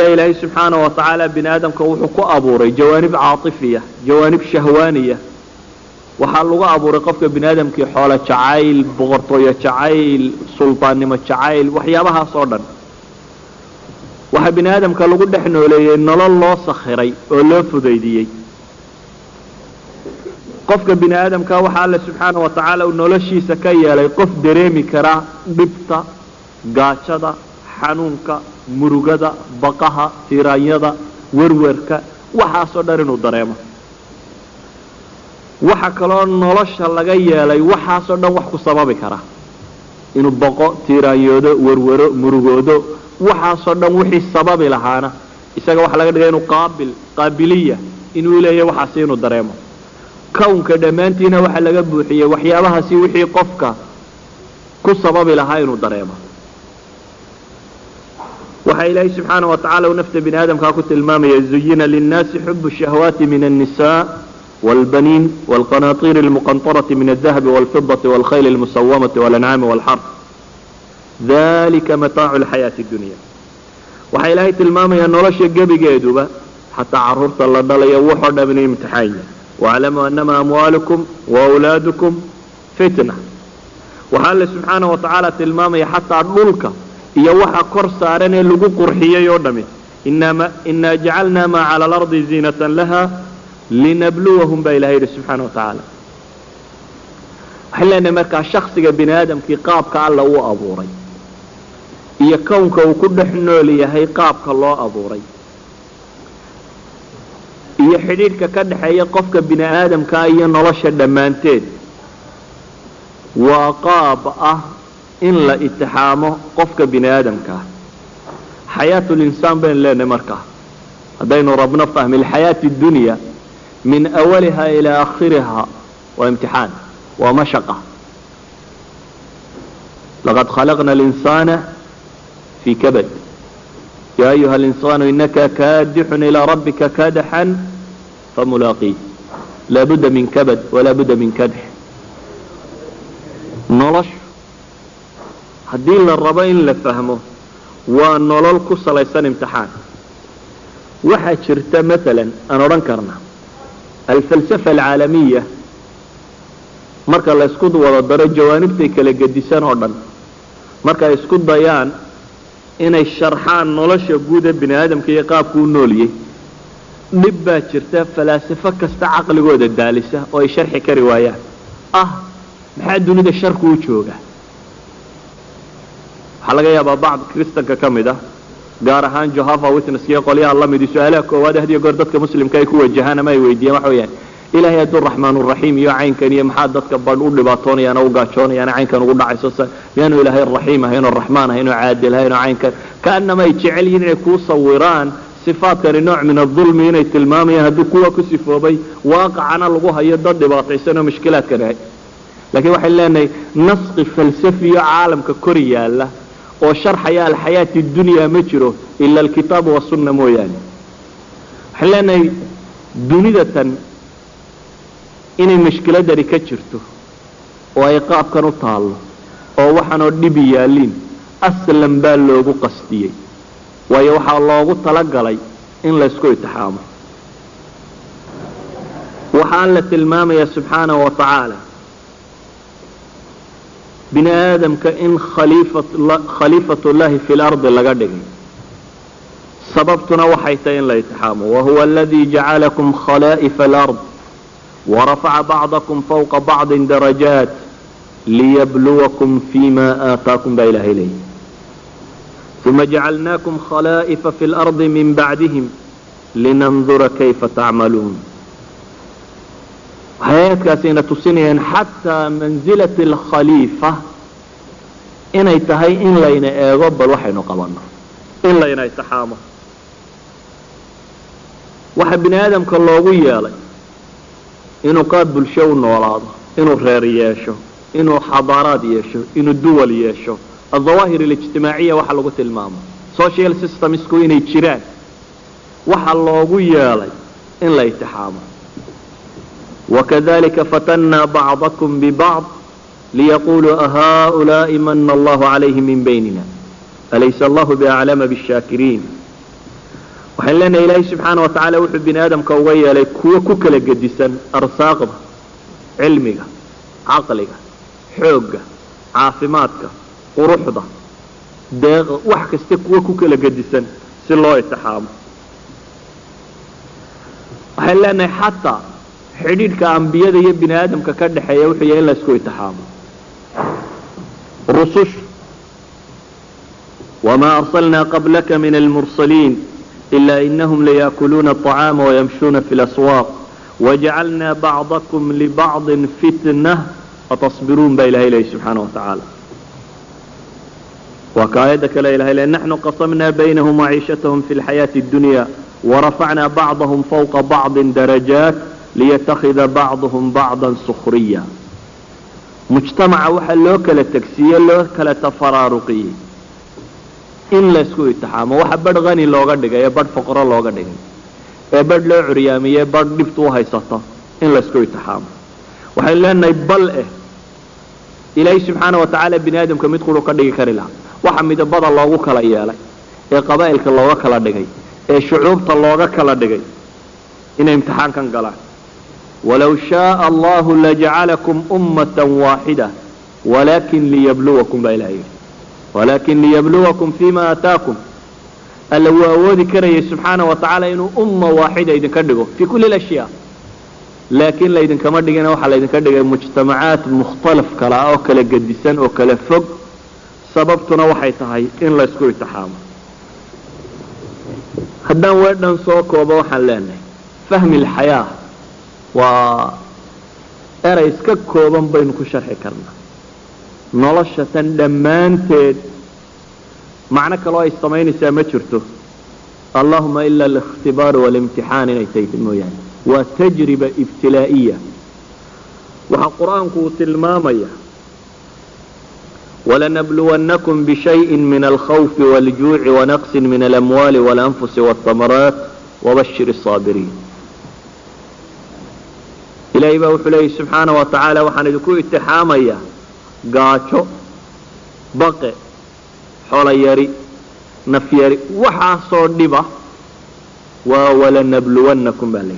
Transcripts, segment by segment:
إلهي سبحانه وتعالى بن آدم كوحكو أبوري جوانب عاطفية جوانب شهوانية وحلقوا أبوري قفك بن آدم كي حول جعيل بغرطوية جعيل سلطان نمى جعيل وحيابها صورا وحا بن آدم كاللقوا دحنو إليه إن الله صخري ولو فديديي قفك بن آدم كوحا الله سبحانه وتعالى ونولشي سكايا لي قف دريمي كرا ببتا قاشدا حنونك مرugada baqaha tiraanyada warwarka waxa soo dharinu dareemo waxa kale oo nolosha laga yeelay waxa soo dhan wax ku sababi kara inuu baqo tiraanyoodo warwaro murugoodo waxa soo dhan wixii sababi lahaana isaga wax laga dhigay inuu qaabiliya inuu leeyahay waxa inuu dareemo kownka dhamaantiina waxa laga buuxiyay waxyaabahaasi wixii qofka ku sababi lahaa inuu dareemo وحي إلهي سبحانه وتعالى ونفت بن آدم كاكت المام يزين للناس حب الشهوات من النساء والبنين والقناطير المقنطرة من الذهب والفضة والخيل المسومة والأنعام والحرث ذلك متاع الحياة الدنيا وحي إلهي المام ينرش الجبي جيدوبة حتى عررت الله دل يوحد من امتحان واعلموا أنما أموالكم وأولادكم فتنة وحال سبحانه وتعالى المام حتى الملك iyo waxa kor saaran ee lagu qurxiyay oo dhami inna ja'alna ma 'ala al-ardi zinatan laha linabluwahum ba ilaahi subhanahu wa ta'ala halana marka shakhsiga bini'aadamkii qaabka alla uu abuuray iyo kownka uu ku dhex nool yahay qaabka loo abuuray iyo xiriirka ka dhaxeeya qofka bini'aadamka iyo nolosha dhamaanteed waa qaab إن لا اتحامه قفك بني آدم كه حياة الإنسان بين لنا مركه هذين ربنا فهم الحياة الدنيا من أولها إلى آخرها وامتحان ومشقة لقد خلقنا الإنسان في كبد يا أيها الإنسان إنك كادح إلى ربك كادحا فملاقيه لا بد من كبد ولا بد من كدح نلش haddii la rabo in la fahmo waa nolol ku salaysan imtixaan waxa jirta mesela aan oran karna alfalsafa alaalamiya marka la isku wada daro jawaanibta kala gedisan oo dhan marka ay isku dayaan inay sharxaan nolosha guud ee bini'aadamka iyo qaabku u nooliyay nibba jirta falsafa kasta aqligooda daalisa oo ay sharxi kari waayaan maxaa dunida sharku u jooga حلقة يا بعض كريستان ككمدة جارهان جهافا ويتنس يقول يا الله مدي سؤالك وهذا هدي قردتك مسلم كي يكون جهانا ما يويدي ما حويان إلهي يد الرحمن الرحيم يا عين كان يا محادثك بنقول لباطوني أنا وقاشوني أنا عين كان أقول عيسوسا يانو إلهي الرحيم هنا الرحمن هنا عادل هنا عين كأنما يتشعل هنا يكون صوران صفات كان نوع من الظلم هنا التلمام يهدو قوة كسفوا بي واقع أنا لقوها يدد باطيسنا مشكلات كده لكن واحد لأنه نسق فلسفي عالم ككوريا الله وشرح يا الحياة الدنيا مجره إلا الكتاب والسنة موياني حلاني دنيدة إني مشكلة داري كجرته وإيقاب كانوا طالة ووحنوا النبيالين أسلم بالله قصدي ويوحى الله طلق لي إن لا يسكوي تحامه وحالة المامة سبحانه وتعالى بني آدم كإن خليفة الله في الأرض لقدق سببتنا وحيتين لا يتحاموا وهو الذي جعلكم خلائف الأرض ورفع بعضكم فوق بعض درجات ليبلوكم فيما آتاكم بإله إليه ثم جعلناكم خلائف في الأرض من بعدهم لننظر كيف تعملون حياتك سينة سنين حتى منزلة الخليفة إن يتهي إن لين إيغب الوحي نقبلنا إن لين يتحامه واحد بني آدم كاللوغية لي إنه قاد بالشو النوراضة إنه غير ياشو إنه حضارات ياشو إنه الدول ياشو الظواهر الاجتماعية وحلقة الماما سوشيال سيستم اسكو إنه يتشيران وحلوغية لي إن لا يتحامه وكذلك فتنا بعضكم ببعض ليقولوا أهؤلاء من الله عليهم من بيننا أليس الله بأعلم بالشاكرين وحلنا إلهي سبحانه وتعالى وحب بن آدم كوغيا لكو كوكلا قدسا أرساقه علمك عقلك حوقك عافماتك قروحك داغ وحكستك وكوكلا قدسا سلوه التحام وحلنا حتى حديدك أنبياء يا بن آدم ككد حيا وحيا إلا سكو التحام رسوش وما أرسلنا قبلك من المرسلين إلا إنهم ليأكلون الطعام ويمشون في الأسواق وجعلنا بعضكم لبعض فتنة أتصبرون بإله إليه سبحانه وتعالى وكايدك لا إله إلا نحن قسمنا بينهم معيشتهم في الحياة الدنيا ورفعنا بعضهم فوق بعض درجات ليتخذ بعضهم بعضا سخريا مجتمع وحلوك للتكسية لوك لتفرارقية in la isku itixaamo waxa badh qani looga dhigay badh faqro looga dhigay badh loo curyaamiyay badh dhibtu haysato in la isku itixaamo waxay leenahay bal ilaahay subhanahu wa ta'ala bin aadamka mid qoro ka dhigi kari laha waxa midabada loogu kala yeelay qabaa'ilka looga kala dhigay shucuubta looga kala dhigay inay imtixaankan galaan ولو شاء الله لجعلكم أمة واحدة ولكن ليبلوكم بإلهي ولكن ليبلوكم فيما آتاكم الوأود كريه سبحانه وتعالى إنه أمة واحدة إذن كردقوا في كل الأشياء لكن لا إذن كمردقنا وحلا إذن كردقوا مجتمعات مختلف كلا أو كلا قدسان أو كلا فق سببتنا وحيتهاي إن لا يسكو التحامل خدان وردن صوك وبوحا لنا فهم الحياة وأرى إسكك وبن بينكو شرح كرنا نلشة دمانتد معنى كلا يستمعين سامتشرته اللهم إلا الاختبار والامتحان نيتيت الميان وتجربة ابتلائية وحقرآن قوت المامية ولنبلونكم بشيء من الخوف والجوع ونقص من الأموال والأنفس والثمرات وبشر الصابرين إلهي بوحليه سبحانه وتعالى وحندكو اتحامية قاتشو بقى حول يري نفيري وحاصر دبا ولنبلونكم بالله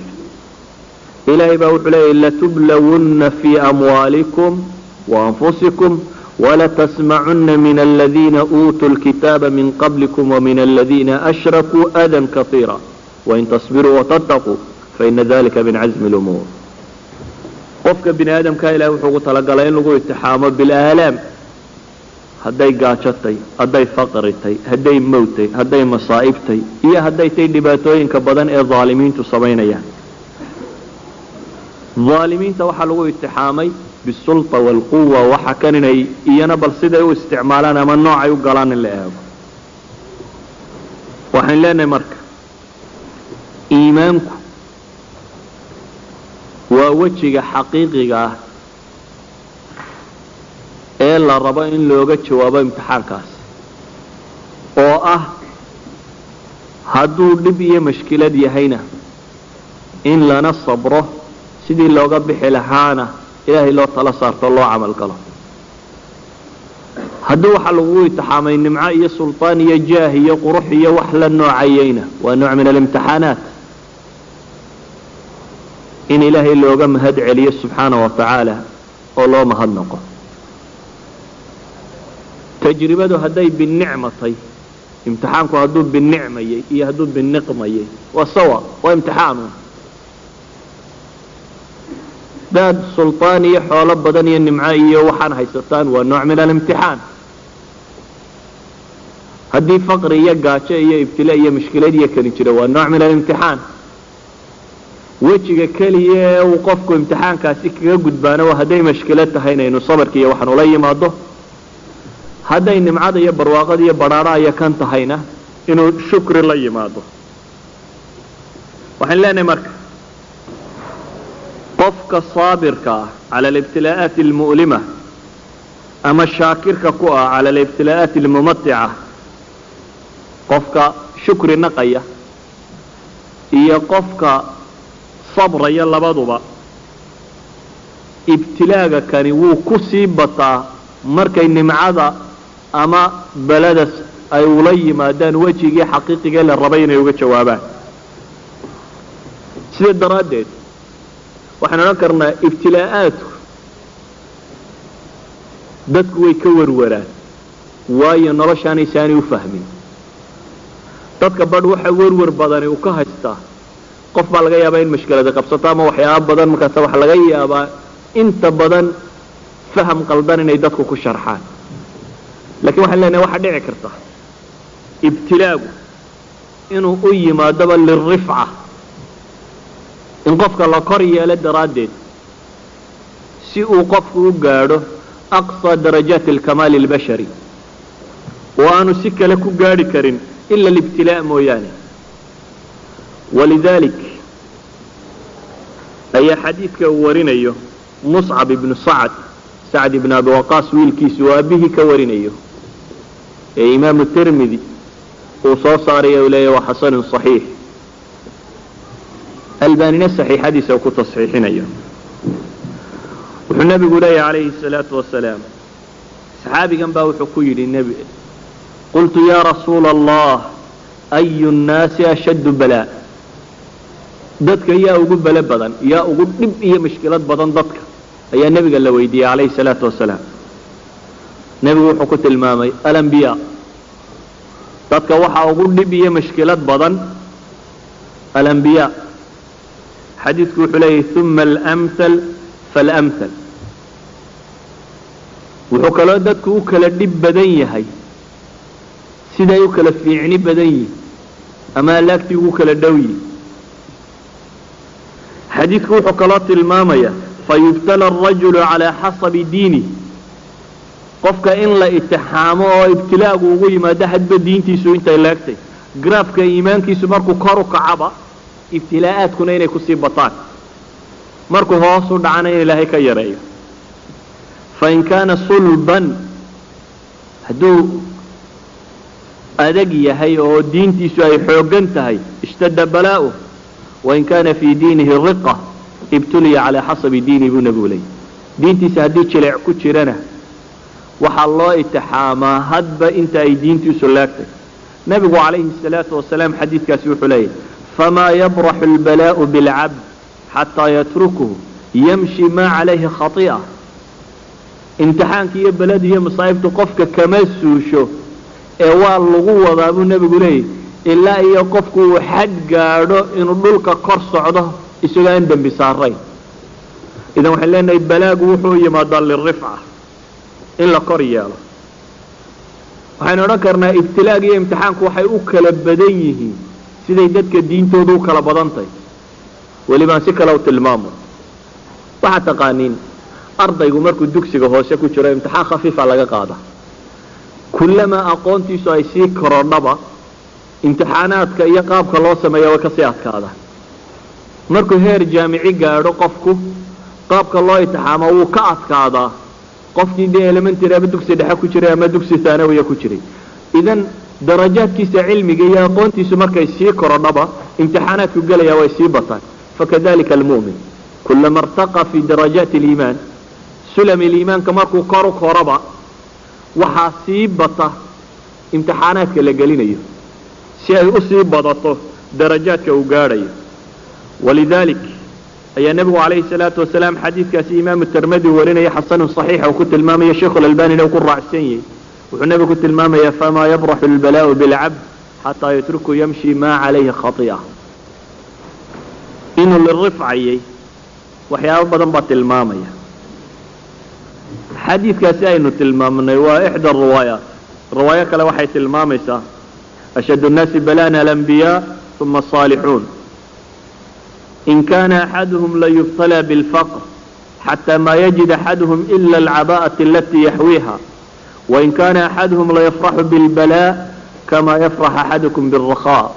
إلهي بوحليه لتبلون في أموالكم وأنفسكم ولتسمعن من الذين أوتوا الكتاب من قبلكم ومن الذين أشركوا أذى كثيرا وإن تصبروا وتتقوا فإن ذلك من عزم الأمور qofka bini aadamka ilaahay wuxuu talagalay in lagu itixaamo bil aalam haday gaajatay haday faqritay haday mawtay haday masaa'ibtay iyo haday tay dhibaatooyinka badan ee zaalimiintu sameynayaan zaalimiinta waxa lagu itixaamay bisulta wal quwwa waxa kanay iyana bal siday u isticmaalaan ama noocay u galaan in la eego waxaan leenahay marka iimaanku ووجهك حقيقي إلا ربا إن لوغا جوابا امتحان كاس هدو لبيا مشكلة يهينا إن لنا الصبره سيدي لوغا بحلحانا إلهي لو تلصارت الله عمل كلا هدو حلوه اتحامين نمعاء سلطان جاهي قرحي وحلا نوعيين ونوع من الامتحانات إن إلهي اللوغا مهد عليه سبحانه وتعالى والله مهد نقو تجربته هدي بالنعمة امتحانك هدو بالنعمة يهدو بالنقمة وسوا وامتحانه داد سلطاني حول بدني النمعائية وحان هيستان والنوع من الامتحان هدي فقرية قاتشية ابتلائية مشكلة كنتشرة والنوع من الامتحان وجهك كليه وقفكم امتحان كاسي كغا غدبانا وهدي مشكلته هينا انه صبرك يا waxan ula yimaado haday nimcada iyo barwaaqada iyo baraara ay kan tahayna inuu shukri la yimaado waxaan leenahay marka qofka saabirka ala al-ibtila'at al-mu'lima ama shaakirka ku ala al-ibtila'at al-mumatti'a qofka shukri naqaya iyo qofka صبر يا لبادوبا ابتلاغا كان وو كسي بطا markay nimcada ama baladas ay ulay yimaadaan wajiga xaqiiqiga la rabay inay uga jawaabaan sida daraaddeed waxaan odhan karnaa ibtilaa'aadku dadku way ka warwaraan waayo noloshaanay saanay u fahmin. dadka badh waxa warwar badani uu ka haystaa qof baa laga yaabaa in mashkilada qabsato ama waxyaaba badan markaas waxa laga yaabaa inta badan faham qaldan inay dadku ku sharxaan. laakiin waxaan leenahay waxa dhici karta ibtilaagu inuu u yimaadaba lirifca, in qofka la kor yeelo daraaddeed si uu qofku u gaadho aqsa darajaat alkamaal albashari oo aanu si kale ku gaadhi karin ila alibtilaa mooyaane. walidalik ayaa xadiidka uu warinayo muscab ibnu sacd ibn abi waqaas wiilkiisu oo aabihii ka warinayo ee imaamu tirmidi uu soo saaraya uu leeyahy waa xasanun صaxiix, albanina saxiixadiisa uu ku tasxiixinayo. wuxuu nabigu leeyahy calayhi الsalaatu wasalaam, saxaabigan baa wuxuu ku yidhi nebi, qultu ya rasuula allah ayu nnaasi ashaddu balaa, dadka yaa ugu bale badan, yaa ugu dhib iyo mashkilad badan dadka, ayaa nebiga la weydiiyey calayhi الsalaatu wasalaam. nebigu wuxuu ku tilmaamay alambiyaa, dadka waxaa ugu dhib iyo mashkilad badan alambiyaa. xadiidku wuxuu leeyahy uma alamhal faalamhal. wuxuu kaloo dadku u kala dhib badan yahay siday u kala fiicni badan yihin ama alaagtii ugu kala dhow yihin. xadiidku wuxuu kaloo tilmaamaya fayubtala arajulu calaa xasabi diinih, qofka in la itixaamo oo ibtilaagu ugu yimaado hadba diintiisu intay leegtay. graafka iimaankiisu markuu kor u kacaba ibtilaa'aadkuna inay kusii bataan, markuu hoos u dhacana in ilaahay ka yareeyo. fain kaana sulban, hadduu adag yahay oo diintiisu ay xoogan tahay ishtadda balaa'uh, wain kaana fii diinihi riqa ibtuliya calaa xasabi diini buu nebigu leeyay. diintiisa haddii jileec ku jirana waxaa loo itixaamaa hadba inta ay diintiisu laagtay. nebigu calayhi الsalaatu wasalaam xadiidkaasi wuxuu leeyahy famaa yabraxu اlbalaa'u biاlcabd xataa yatrukuhu yamshi maa calayhi khati'a. imtixaanka iyo belada iyo masaa'ibtu qofka kama suusho ee waa lagu wadaa buu nebigu leeyahy ilaa iyo qofku uu xad gaadho inuu dhulka kor socdo isagoo aan dembi saarayn. idan waxaan leenahay balaagu wuxuu yimaadaa lirifca, in la kor yeelo. waxaynu odhan karnaa ibtilaaga iyo imtixaanku waxay u kala badan yihiin siday dadka diintoodu u kala badan tahay. welibaan si kale u tilmaamo, waxaad taqaaniin ardaygu markuu dugsiga hoose ku jiro imtixaan khafiifa laga qaada, kullamaa aqoontiisu ay sii korodhaba imtixaanaadka iyo qaabka loo sameeya way kasii adkaadaan. markuu heer jaamici gaadho qofku qaabka loo itixaamo wuu ka adkaadaa qofkii dee elementary ama dugsi dhexe ku jiray ama dugsi thaanawiya ku jiray. idan darajaadkiisa cilmiga iyo aqoontiisu markay sii korodhaba imtixaanaadku gelaya way sii bataan. fakadalika almu'min kulama irtaqa fi darajaati aliimaan, sulam iliimaanka markuu kor u koraba waxaa sii bata imtixaanaadka la gelinayo si ay u sii badato darajaadka uu gaadhayo. walidalik ayaa nebigu calayhi الsalaatu wasalaam xadiidkaasi imaamu tirmidi warinaya xasanun صaxiixa uu ku tilmaamaya sheikhu lalbanina uu ku raacsan yahay. wuxuu nebigu ku tilmaamaya famaa yabraxu اlbalaa'u biاlcabd xataa yatruku yamshi maa calayhi khati'a. inuu lirifcayay waxyaabo badan baa tilmaamaya. xadiidkaasi aynu tilmaamnay waa ixdى riwaayaat. riwaayo kale waxay tilmaamaysaa ashaddu الnaasi bala'na alanbiyaa uma الصaalixuun. in kana axaduhum layubtalى biاlfaqr xatى ma yajid axaduhum ila alcabaءaةi alatii yaxwiiha, wain kana axaduhum layafraxu biاlbalaa kama yafrax axadukum biالrakhaa.